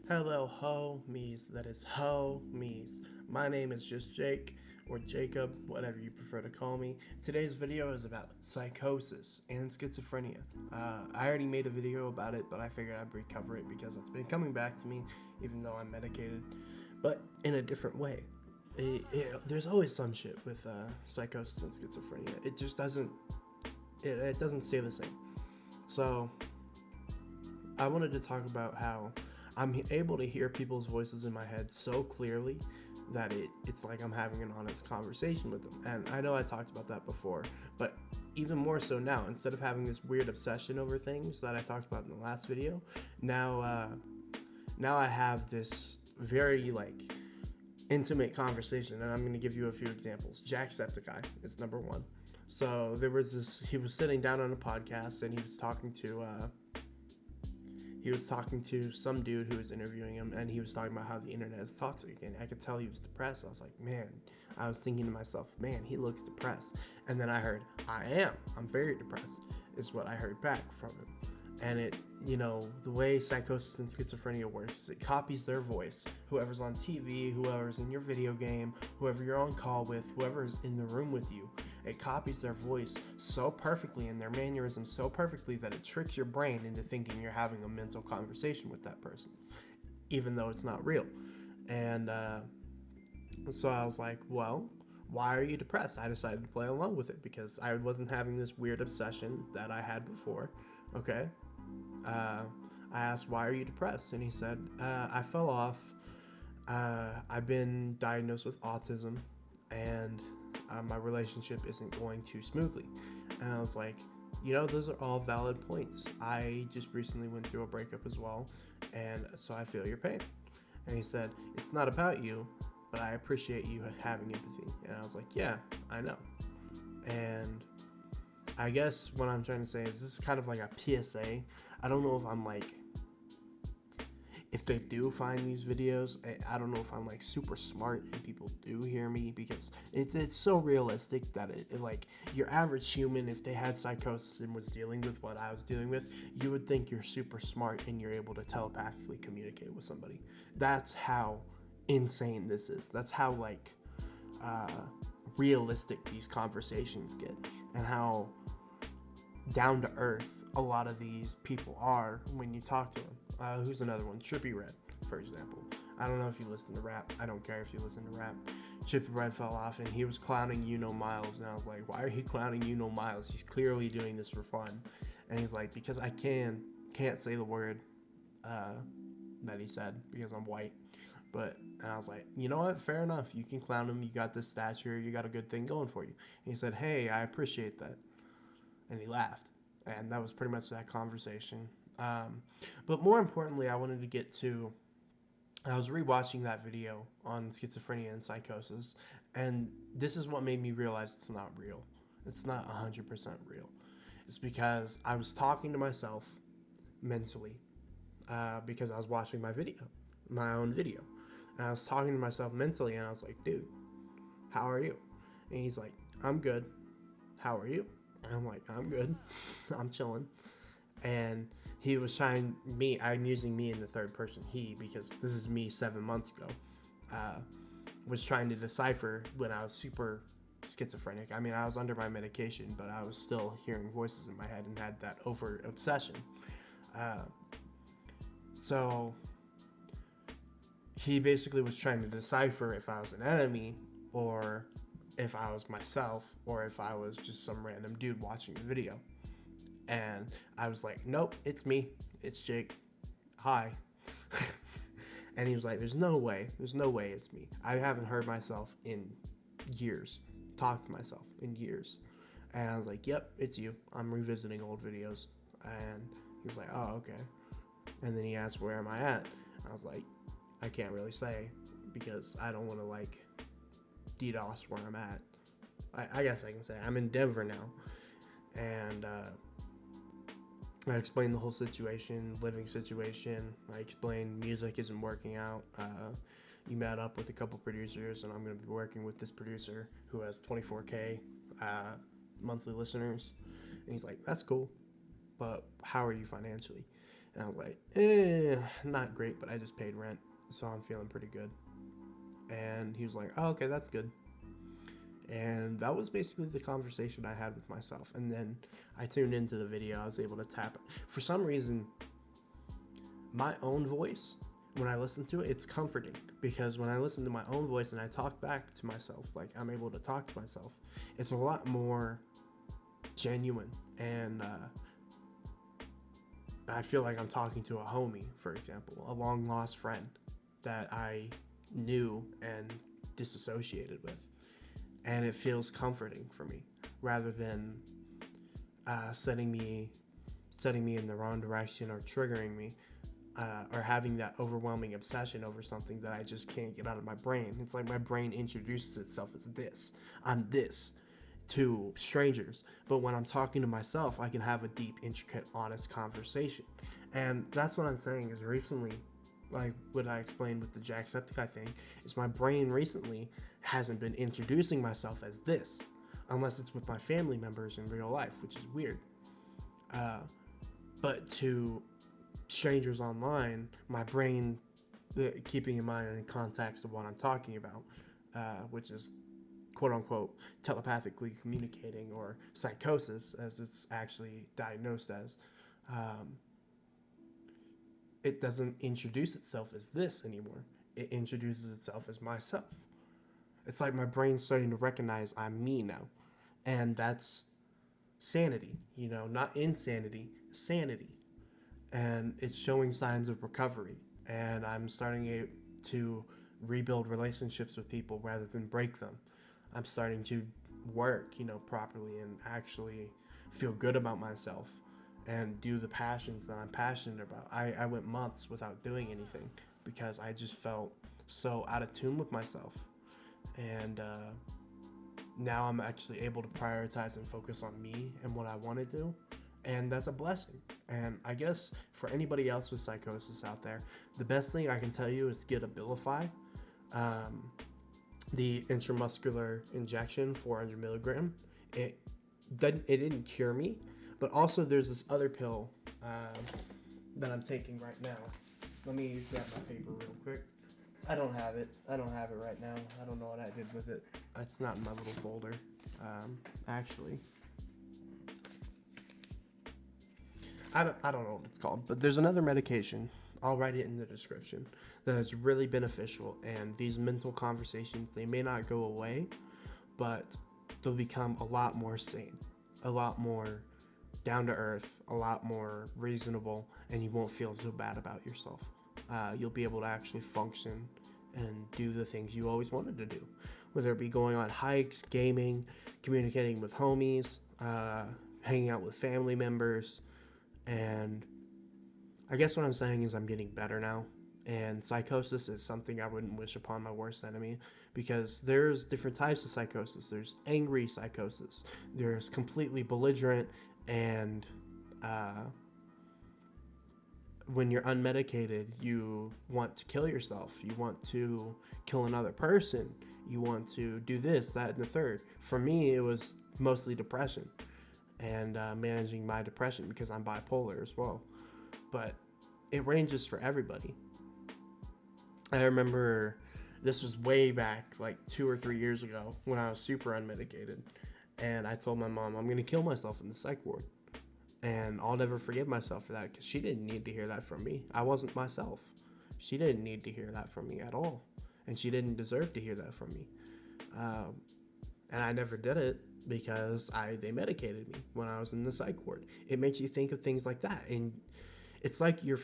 Hello, homies. That is homies. My name is just Jake, or Jacob, whatever you prefer to call me. Today's video is about psychosis and schizophrenia. I already made a video about it, but I figured I'd recover it because it's been coming back to me, even though I'm medicated, but in a different way. There's always some shit with psychosis and schizophrenia. It just doesn't. It doesn't stay the same. So I wanted to talk about how I'm able to hear people's voices in my head so clearly that it's like I'm having an honest conversation with them. And I know I talked about that before, but even more so now, instead of having this weird obsession over things that I talked about in the last video, now I have this very intimate conversation, and I'm going to give you a few examples. Jacksepticeye is number one. So he was sitting down on a podcast and he was talking to some dude who was interviewing him, and he was talking about how the internet is toxic, and I could tell he was depressed. I was like, I was thinking to myself, man, he looks depressed. And then I heard, I'm very depressed, is what I heard back from him. And the way psychosis and schizophrenia works is it copies their voice. Whoever's on TV, whoever's in your video game, whoever you're on call with, whoever's in the room with you, it copies their voice so perfectly and their mannerisms so perfectly that it tricks your brain into thinking you're having a mental conversation with that person, even though it's not real. And so I was like, well, why are you depressed? I decided to play along with it because I wasn't having this weird obsession that I had before. Okay. I asked, why are you depressed? And he said, I fell off. I've been diagnosed with autism, and my relationship isn't going too smoothly. And I was like, those are all valid points. I just recently went through a breakup as well, and so I feel your pain. And he said, it's not about you, but I appreciate you having empathy. And I was like, yeah, I know. And I guess what I'm trying to say is this is kind of like a PSA. I don't know if they do find these videos, I don't know if I'm super smart and people do hear me, because it's so realistic that it your average human, if they had psychosis and was dealing with what I was dealing with, you would think you're super smart and you're able to telepathically communicate with somebody. That's how insane this is. That's how realistic these conversations get, and how down to earth a lot of these people are when you talk to them. Who's another one? Trippy Red, for example. I don't know if you listen to rap. I don't care if you listen to rap. Trippy Red fell off and he was clowning Miles, and I was like, why are he clowning Miles? He's clearly doing this for fun. And he's like, because I can't say the word that he said because I'm white. And I was like, you know what? Fair enough. You can clown him. You got this stature. You got a good thing going for you. And he said, hey, I appreciate that. And he laughed. And that was pretty much that conversation. But more importantly, I wanted to get to, I was rewatching that video on schizophrenia and psychosis, and this is what made me realize it's not real. It's not 100% real. It's because I was talking to myself mentally, because I was watching my own video. And I was talking to myself mentally, and I was like, dude, how are you? And he's like, I'm good. How are you? And I'm like, I'm good. I'm chilling. And he was trying I'm using me in the third person, he, because this is me 7 months ago, was trying to decipher when I was super schizophrenic. I mean, I was under my medication, but I was still hearing voices in my head and had that over obsession. So he basically was trying to decipher if I was an enemy, or if I was myself, or if I was just some random dude watching the video. And I was like, nope, it's me. It's Jake. Hi. And he was like, there's no way it's me. I haven't heard myself in years. Talked to myself in years. And I was like, yep, it's you. I'm revisiting old videos. And he was like, oh, okay. And then he asked, where am I at? I was like, I can't really say, because I don't want to DDoS where I'm at. I guess I can say I'm in Denver now. And I explained the whole situation, living situation. I explained music isn't working out. You met up with a couple producers, and I'm going to be working with this producer who has 24K monthly listeners. And he's like, that's cool, but how are you financially? And I was like, not great, but I just paid rent, so I'm feeling pretty good. And he was like, oh, okay, that's good. And that was basically the conversation I had with myself. And then I tuned into the video. I was able to tap it. For some reason, my own voice, when I listen to it, it's comforting. Because when I listen to my own voice and I talk back to myself, like I'm able to talk to myself, it's a lot more genuine. And I feel like I'm talking to a homie, for example, a long lost friend that I knew and disassociated with. And it feels comforting for me rather than setting me in the wrong direction or triggering me or having that overwhelming obsession over something that I just can't get out of my brain. It's like my brain introduces itself as this. I'm this to strangers. But when I'm talking to myself, I can have a deep, intricate, honest conversation. And that's what I'm saying is recently, like what I explained with the Jacksepticeye thing, is my brain recently hasn't been introducing myself as this, unless it's with my family members in real life, which is weird. But to strangers online, my brain, keeping in mind in context of what I'm talking about, which is quote unquote telepathically communicating, or psychosis as it's actually diagnosed as, it doesn't introduce itself as this anymore. It introduces itself as myself. It's like my brain's starting to recognize I'm me now. And that's sanity, not insanity, sanity. And it's showing signs of recovery. And I'm starting to rebuild relationships with people rather than break them. I'm starting to work, properly and actually feel good about myself and do the passions that I'm passionate about. I went months without doing anything because I just felt so out of tune with myself. And now I'm actually able to prioritize and focus on me and what I want to do. And that's a blessing. And I guess for anybody else with psychosis out there, the best thing I can tell you is get Abilify. The intramuscular injection, 400 milligram. It didn't cure me, but also there's this other pill that I'm taking right now. Let me grab my paper real quick. I don't have it right now. I don't know what I did with it. It's not in my little folder, actually. I don't know what it's called, but there's another medication. I'll write it in the description that is really beneficial. And these mental conversations, they may not go away, but they'll become a lot more sane, a lot more down to earth, a lot more reasonable, and you won't feel so bad about yourself. You'll be able to actually function and do the things you always wanted to do, whether it be going on hikes, gaming, communicating with homies, hanging out with family members. And I guess what I'm saying is I'm getting better now. And psychosis is something I wouldn't wish upon my worst enemy, because there's different types of psychosis. There's angry psychosis. There's completely belligerent and when you're unmedicated, you want to kill yourself. You want to kill another person. You want to do this, that, and the third. For me, it was mostly depression and managing my depression because I'm bipolar as well. But it ranges for everybody. I remember this was way back, like 2 or 3 years ago, when I was super unmedicated. And I told my mom, I'm going to kill myself in the psych ward. And I'll never forgive myself for that, because she didn't need to hear that from me. I wasn't myself. She didn't need to hear that from me at all. And she didn't deserve to hear that from me. And I never did it because they medicated me when I was in the psych ward. It makes you think of things like that. And it's like your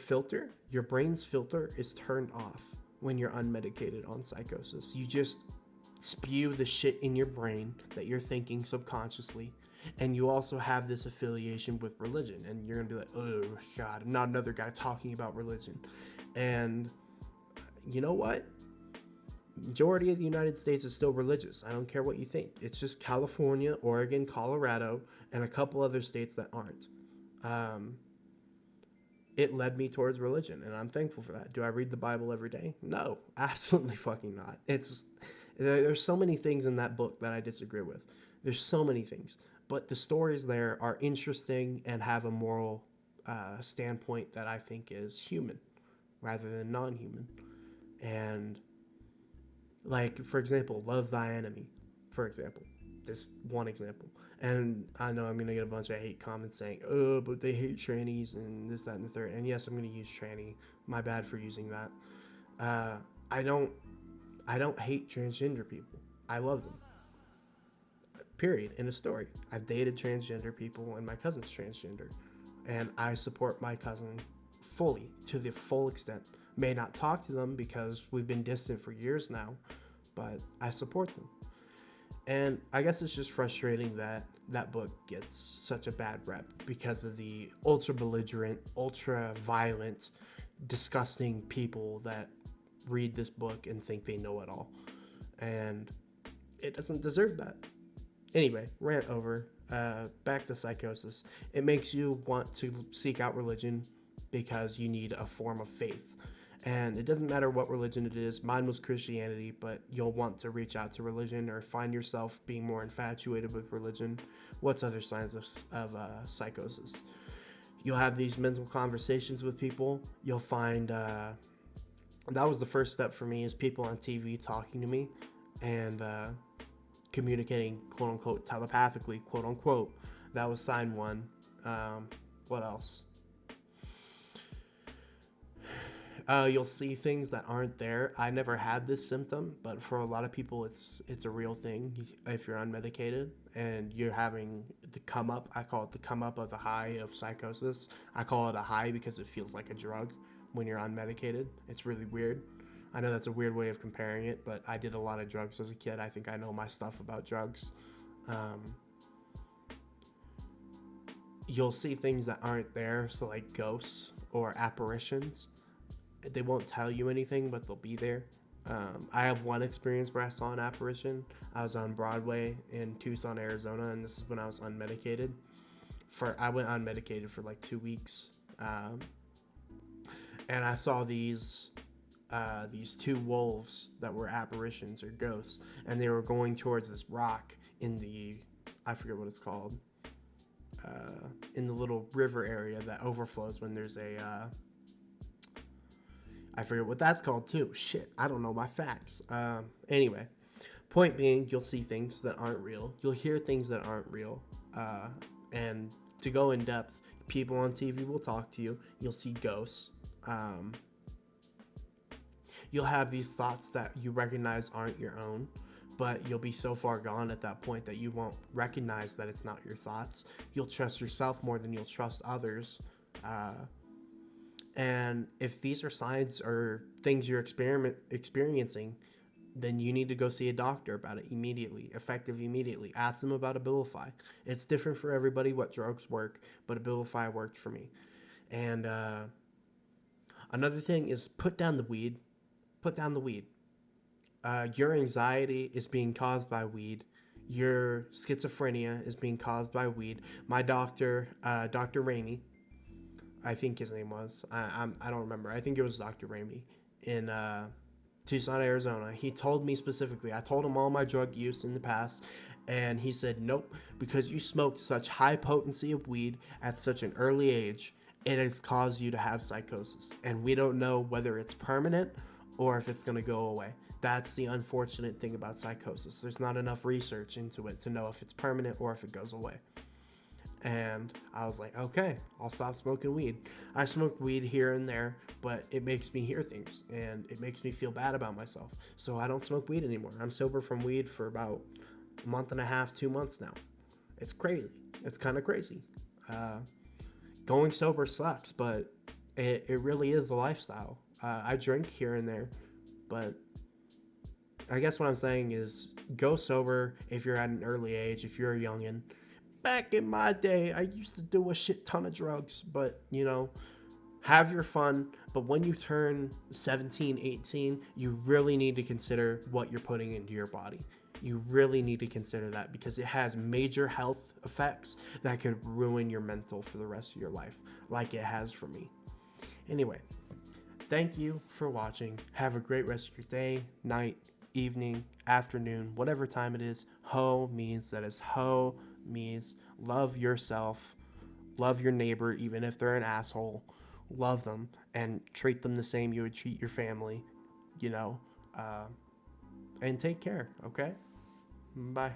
brain's filter is turned off when you're unmedicated on psychosis. You just spew the shit in your brain that you're thinking subconsciously. And you also have this affiliation with religion. And you're going to be like, oh, God, not another guy talking about religion. And you know what? Majority of the United States is still religious. I don't care what you think. It's just California, Oregon, Colorado, and a couple other states that aren't. It led me towards religion, and I'm thankful for that. Do I read the Bible every day? No, absolutely fucking not. There's so many things in that book that I disagree with. There's so many things. But the stories there are interesting and have a moral standpoint that I think is human rather than non-human. And like, for example, love thy enemy, for example, just one example. And I know I'm going to get a bunch of hate comments saying, oh, but they hate trannies and this, that, and the third. And yes, I'm going to use tranny. My bad for using that. Uh, I don't I don't hate transgender people. I love them. Period. In a story. I've dated transgender people and my cousin's transgender. And I support my cousin fully, to the full extent. May not talk to them because we've been distant for years now, but I support them. And I guess it's just frustrating that that book gets such a bad rep because of the ultra belligerent, ultra violent, disgusting people that read this book and think they know it all. And it doesn't deserve that. Anyway, rant over. Back to Psychosis. It makes you want to seek out religion because you need a form of faith. And it doesn't matter what religion it is. Mine was Christianity, but you'll want to reach out to religion or find yourself being more infatuated with religion. What's other signs of psychosis? You'll have these mental conversations with people. You'll find that was the first step for me, is people on TV talking to me and communicating, quote unquote, telepathically, quote unquote. That was sign one. What else? You'll see things that aren't there. I never had this symptom, but for a lot of people, it's a real thing. If you're unmedicated and you're having the come up, I call it the come up of the high of psychosis. I call it a high because it feels like a drug when you're unmedicated. It's really weird. I know that's a weird way of comparing it, but I did a lot of drugs as a kid. I think I know my stuff about drugs. You'll see things that aren't there, so like ghosts or apparitions. They won't tell you anything, but they'll be there. I have one experience where I saw an apparition. I was on Broadway in Tucson, Arizona, and this is when I was unmedicated. I went unmedicated for like 2 weeks, and I saw these two wolves that were apparitions or ghosts, and they were going towards this rock in the, I forget what it's called, in the little river area that overflows when there's a I forget what that's called too. Shit, I don't know my facts. Anyway, point being, you'll see things that aren't real. You'll hear things that aren't real. And to go in depth, people on TV will talk to you. You'll see ghosts. You'll have these thoughts that you recognize aren't your own, but you'll be so far gone at that point that you won't recognize that it's not your thoughts. You'll trust yourself more than you'll trust others. And if these are signs or things you're experiencing, then you need to go see a doctor about it immediately, effective immediately. Ask them about Abilify. It's different for everybody what drugs work, but Abilify worked for me. And another thing is put down the weed. Put down the weed. Your anxiety is being caused by weed. Your schizophrenia is being caused by weed. My doctor, Dr. Ramey, I think his name was. I don't remember. I think it was Dr. Ramey in Tucson, Arizona. He told me specifically. I told him all my drug use in the past, and he said, nope, because you smoked such high potency of weed at such an early age, it has caused you to have psychosis. And we don't know whether it's permanent or if it's going to go away. That's the unfortunate thing about psychosis. There's not enough research into it to know if it's permanent or if it goes away. And I was like, okay, I'll stop smoking weed. I smoked weed here and there, but it makes me hear things and it makes me feel bad about myself. So I don't smoke weed anymore. I'm sober from weed for about a month and a half, 2 months now. It's crazy. It's kind of crazy. Going sober sucks, but it really is a lifestyle. I drink here and there, but I guess what I'm saying is go sober if you're at an early age, if you're a youngin'. Back in my day, I used to do a shit ton of drugs, but, have your fun. But when you turn 17, 18, you really need to consider what you're putting into your body. You really need to consider that because it has major health effects that could ruin your mental for the rest of your life, like it has for me. Anyway, thank you for watching. Have a great rest of your day, night, evening, afternoon, whatever time it is. Ho means that is ho means love yourself Love your neighbor, even if they're an asshole. Love them and treat them the same you would treat your family, you know, uh, and take care, okay? Bye.